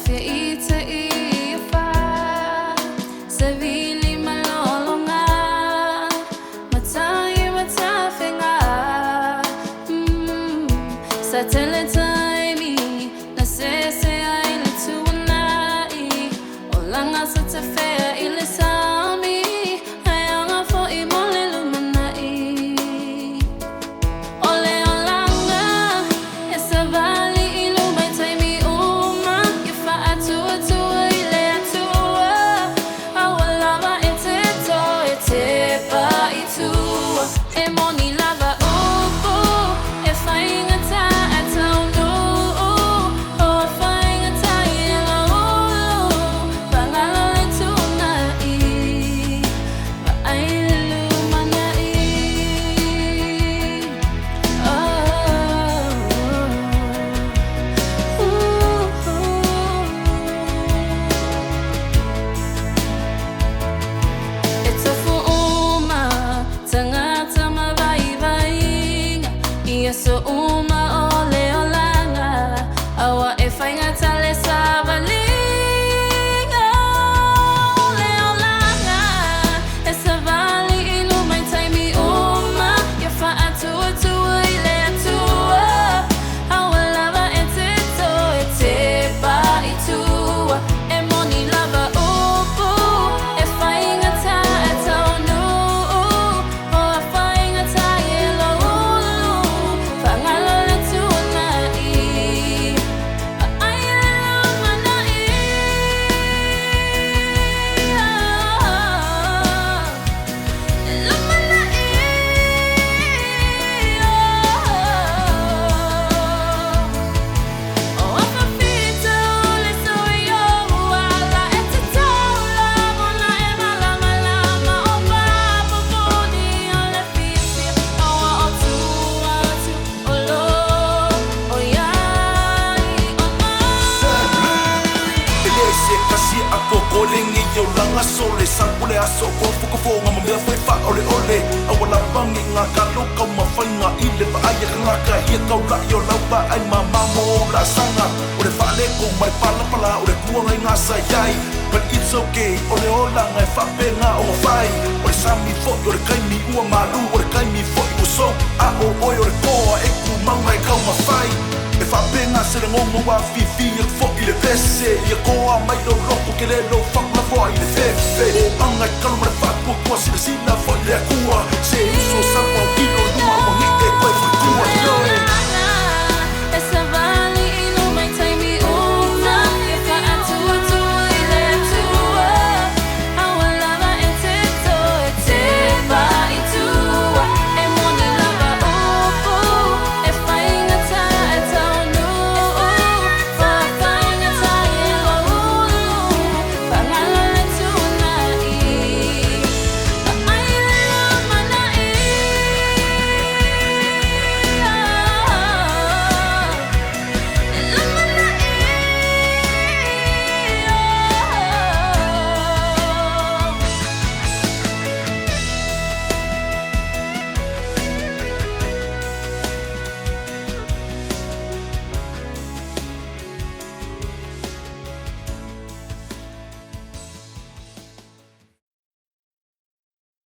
fia ita ia fa Savili malolonga Matai matafenga Sa tele taimi Na sese ai le tuanai Olanga sa te fea ile sami Hayanga fo I mole lumanai Ole olanga E sa vali ilu mai taimi uma Ifa atua tua ile atua Awalava e te to e te pa I tua E moni lava upu E whainga ta atau nu O whainga ta I la ulu Pangalo le tuna I Ma ai le lumana I It's a uma Tangata mawaiwainga Ia so uma ole olanga Awa e whainga tale savalinga Ole olanga E savali ilu mai taimi uma Ia wha atua tua ile atua Awa lava e te to e te pa I tua E moni lava upu E whainga ta atau nu O a whainga ta I la ulu Whangalo le tuna I Ma ai le lumana I Lumana I O whawhawhita ule soio Ala e te taula Mona e malama lama O papa poni o le whiwhia Awa o tua tu O lo O iai o mai Ele se kasi a kokoling I yo langa sole Sankule aso ko fukafonga Mamea fai fa ole ole Awala bangi nga kalo kau mawhainga Ile pa aya ka ngaka Ia kau la yo lau pa ai mamamo la sanga Ore whaale ko mai pala pala Ore kua ngai ngā sayai But it's okay Ore ola ngai whapenga o whai Ore sami fo Ore kaimi ua malu Ore kaimi fo I uso A o oi ore koa E ku maungai kau mawhai E whapenga se le ngongo wa fifi E fo I le pese Ia koa mai lo loko Ke le lo whakla fo I le fefe O angai kalu mare whakua Kua sina sina fo I le akua Se uso sa